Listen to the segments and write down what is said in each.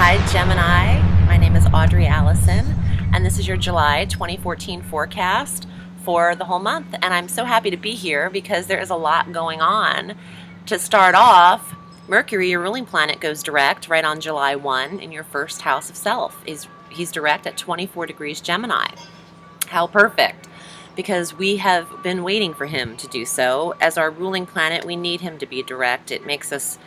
Hi Gemini, my name is Audrey Alison, and this is your July 2014 forecast for the whole month. And I'm so happy to be here because there is a lot going on. To start off, Mercury, your ruling planet, goes direct right on July 1 in your first house of self. He's direct at 24 degrees Gemini. How perfect, because we have been waiting for him to do so. As our ruling planet, we need him to be direct. It makes us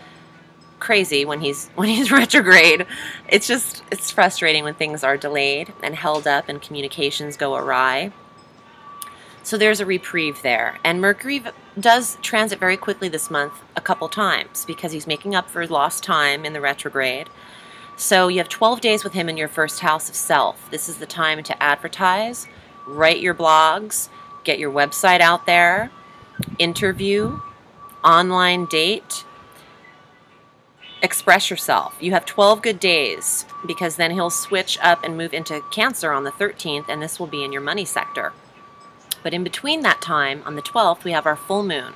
crazy when he's retrograde. It's frustrating when things are delayed and held up and communications go awry. So there's a reprieve there. And Mercury does transit very quickly this month a couple times because he's making up for lost time in the retrograde. So you have 12 days with him in your first house of self. This is the time to advertise, write your blogs, get your website out there, interview, online date, express yourself. You have 12 good days because then he'll switch up and move into Cancer on the 13th, and this will be in your money sector. But in between that time, on the 12th, we have our full moon.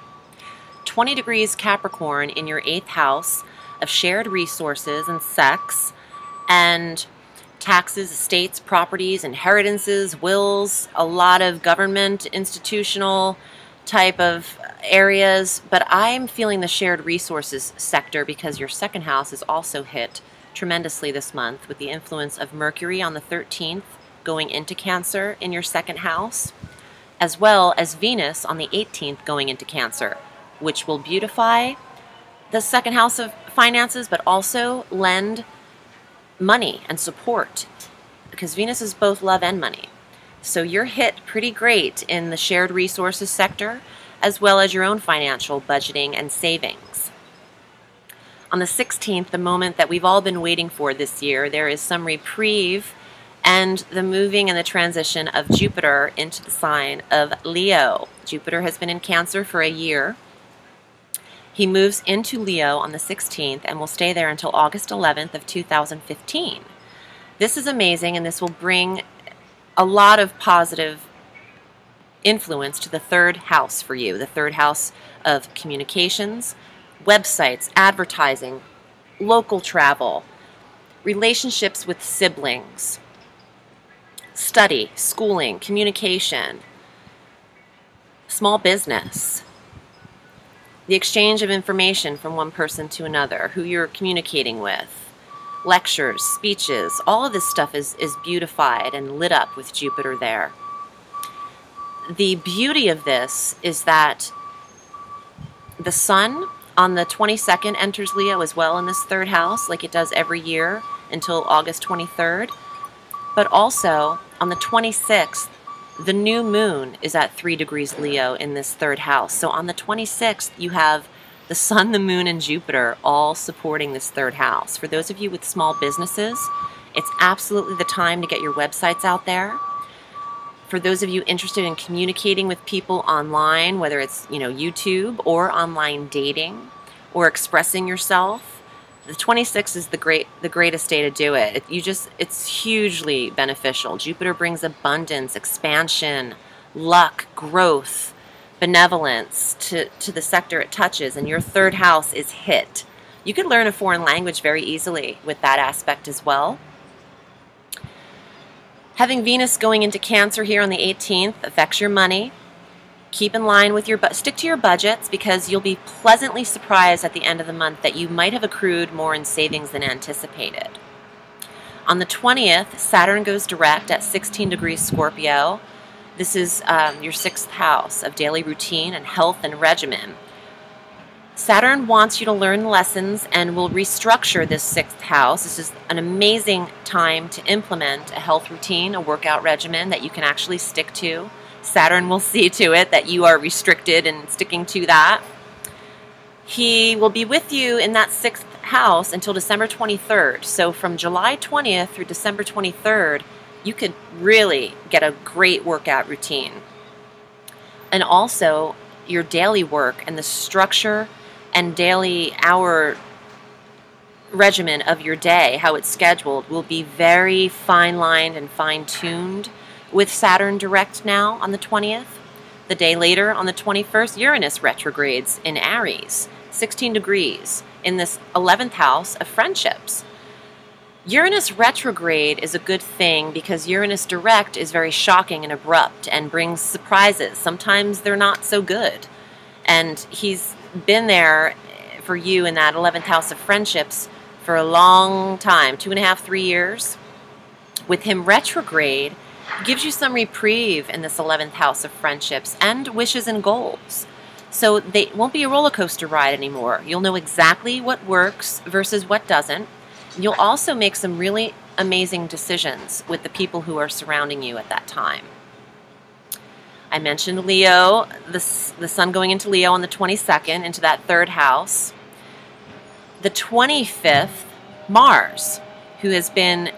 20 degrees Capricorn in your 8th house of shared resources and sex and taxes, estates, properties, inheritances, wills, a lot of government, institutional type of areas. But I'm feeling the shared resources sector because your second house is also hit tremendously this month with the influence of Mercury on the 13th going into Cancer in your second house, as well as Venus on the 18th going into Cancer, which will beautify the second house of finances, but also lend money and support, because Venus is both love and money. So you're hit pretty great in the shared resources sector, as well as your own financial budgeting and savings. On the 16th, the moment that we've all been waiting for this year, there is some reprieve and the moving and the transition of Jupiter into the sign of Leo. Jupiter has been in Cancer for a year. He moves into Leo on the 16th and will stay there until August 11th of 2015. This is amazing, and this will bring a lot of positive influence to the third house for you, the third house of communications, websites, advertising, local travel, relationships with siblings, study, schooling, communication, small business, the exchange of information from one person to another, who you're communicating with, lectures, speeches, all of this stuff is beautified and lit up with Jupiter there. The beauty of this is that the Sun on the 22nd enters Leo as well in this third house, like it does every year until August 23rd. But also on the 26th, the new moon is at 3 degrees Leo in this third house. So on the 26th, you have the Sun, the Moon, and Jupiter all supporting this third house. For those of you with small businesses, it's absolutely the time to get your websites out there. For those of you interested in communicating with people online, whether it's YouTube or online dating or expressing yourself, the 26th is the greatest day to do it. It's hugely beneficial. Jupiter brings abundance, expansion, luck, growth, benevolence to the sector it touches, and your third house is hit. You could learn a foreign language very easily with that aspect as well. Having Venus going into Cancer here on the 18th affects your money. Keep in line with stick to your budgets, because you'll be pleasantly surprised at the end of the month that you might have accrued more in savings than anticipated. On the 20th, Saturn goes direct at 16 degrees Scorpio. This is your 6th house of daily routine and health and regimen. Saturn wants you to learn lessons and will restructure this 6th house. This is an amazing time to implement a health routine, a workout regimen that you can actually stick to. Saturn will see to it that you are restricted and sticking to that. He will be with you in that 6th house until December 23rd. So from July 20th through December 23rd, you could really get a great workout routine. And also your daily work and the structure and daily hour regimen of your day, how it's scheduled, will be very fine-lined and fine-tuned with Saturn direct now on the 20th. The day later, on the 21st, Uranus retrogrades in Aries, 16 degrees, in this 11th house of friendships. Uranus retrograde is a good thing because Uranus direct is very shocking and abrupt and brings surprises. Sometimes they're not so good. And he's been there for you in that 11th house of friendships for a long time, 2.5, 3 years. With him retrograde, it gives you some reprieve in this 11th house of friendships and wishes and goals. So they won't be a roller coaster ride anymore. You'll know exactly what works versus what doesn't. You'll also make some really amazing decisions with the people who are surrounding you at that time. I mentioned Leo, the sun going into Leo on the 22nd, into that 3rd house. The 25th, Mars, who has been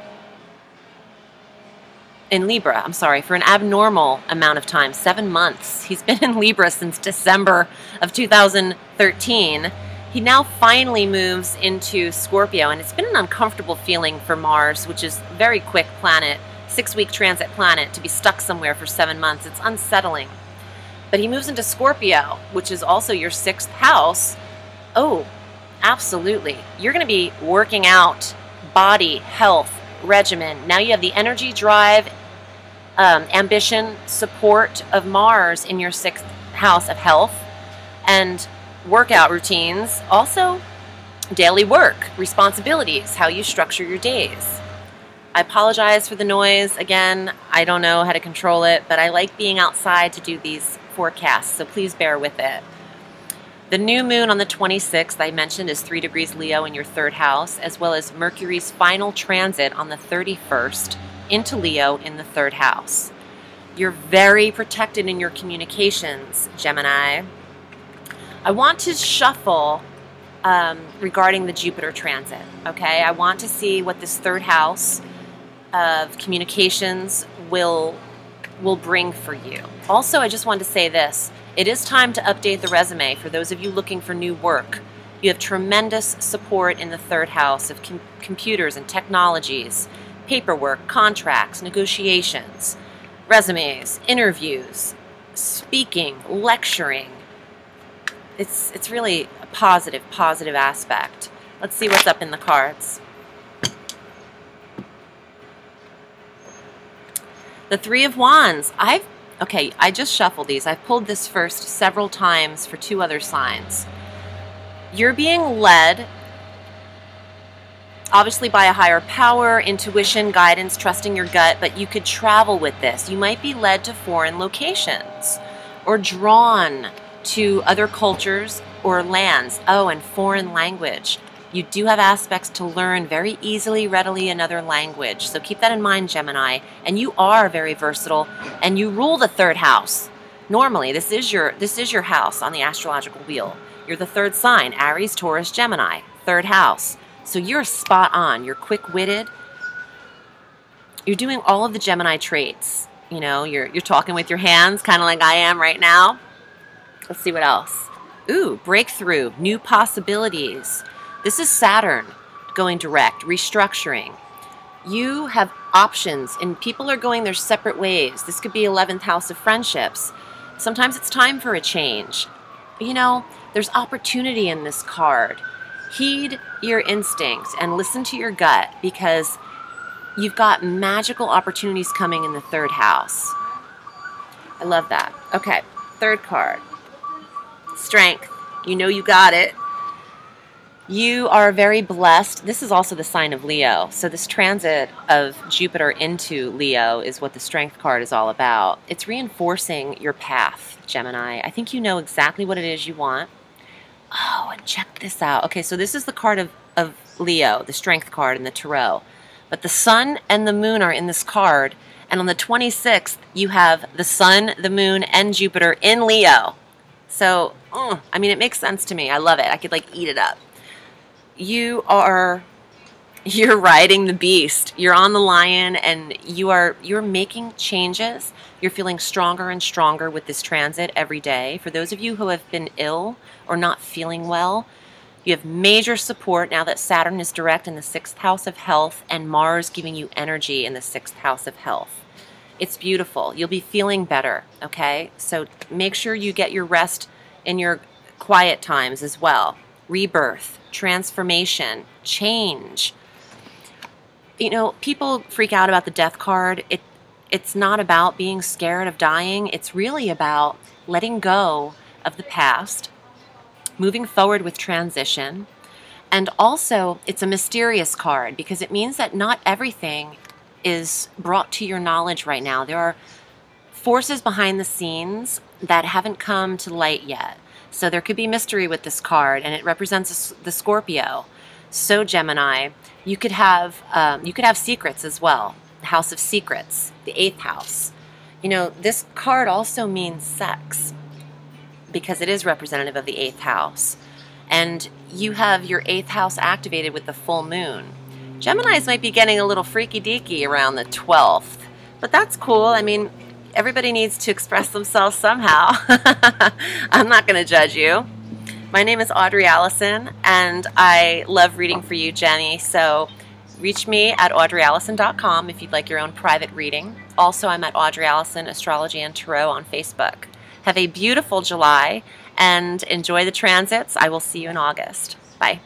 in Libra, for an abnormal amount of time, 7 months. He's been in Libra since December of 2013. He now finally moves into Scorpio, and it's been an uncomfortable feeling for Mars, which is a very quick planet, 6-week transit planet, to be stuck somewhere for 7 months. It's unsettling. But he moves into Scorpio, which is also your 6th house. Oh, absolutely. You're going to be working out, body, health, regimen. Now you have the energy, drive, ambition, support of Mars in your 6th house of health, and workout routines, also daily work, responsibilities, how you structure your days. I apologize for the noise. Again, I don't know how to control it, but I like being outside to do these forecasts, so please bear with it. The new moon on the 26th, I mentioned, is 3 degrees Leo in your 3rd house, as well as Mercury's final transit on the 31st into Leo in the 3rd house. You're very protected in your communications, Gemini. I want to shuffle regarding the Jupiter transit, okay? I want to see what this 3rd house of communications will bring for you. Also, I just wanted to say this. It is time to update the resume for those of you looking for new work. You have tremendous support in the 3rd house of computers and technologies, paperwork, contracts, negotiations, resumes, interviews, speaking, lecturing. It's really a positive aspect. Let's see what's up in the cards. The 3 of Wands. Okay, I just shuffled these. I've pulled this first several times for 2 other signs. You're being led, obviously, by a higher power, intuition, guidance, trusting your gut, but you could travel with this. You might be led to foreign locations or drawn to other cultures or lands. Oh, and foreign language. You do have aspects to learn very easily, readily another language. So keep that in mind, Gemini. And you are very versatile, and you rule the 3rd house. Normally, this is your house on the astrological wheel. You're the 3rd sign, Aries, Taurus, Gemini, 3rd house. So you're spot on. You're quick-witted. You're doing all of the Gemini traits. You know, you're talking with your hands, kind of like I am right now. Let's see what else. Ooh, breakthrough, new possibilities. This is Saturn going direct, restructuring. You have options, and people are going their separate ways. This could be 11th house of friendships. Sometimes it's time for a change. You know, there's opportunity in this card. Heed your instincts and listen to your gut, because you've got magical opportunities coming in the 3rd house. I love that. Okay, 3rd card. Strength. You know you got it. You are very blessed. This is also the sign of Leo. So this transit of Jupiter into Leo is what the Strength card is all about. It's reinforcing your path, Gemini. I think you know exactly what it is you want. Oh, and check this out. Okay, so this is the card of Leo, the Strength card in the Tarot. But the Sun and the Moon are in this card. And on the 26th, you have the Sun, the Moon, and Jupiter in Leo. So, I mean, it makes sense to me. I love it. I could, like, eat it up. You're riding the beast. You're on the lion, and you're making changes. You're feeling stronger and stronger with this transit every day. For those of you who have been ill or not feeling well, you have major support now that Saturn is direct in the 6th house of health and Mars giving you energy in the 6th house of health. It's beautiful. You'll be feeling better, okay? So make sure you get your rest in your quiet times as well. Rebirth, transformation, change. You know, people freak out about the death card. It's not about being scared of dying. It's really about letting go of the past, moving forward with transition. And also, it's a mysterious card because it means that not everything is brought to your knowledge right now. There are forces behind the scenes that haven't come to light yet. So there could be mystery with this card, and it represents the Scorpio. So Gemini, you could have secrets as well. The House of Secrets, the 8th house. You know, this card also means sex because it is representative of the 8th house. And you have your 8th house activated with the full moon. Geminis might be getting a little freaky deaky around the 12th, but that's cool. I mean, everybody needs to express themselves somehow. I'm not going to judge you. My name is Audrey Alison, and I love reading for you, Jenny. So reach me at audreyallison.com if you'd like your own private reading. Also, I'm at Audrey Allison Astrology and Tarot on Facebook. Have a beautiful July and enjoy the transits. I will see you in August. Bye.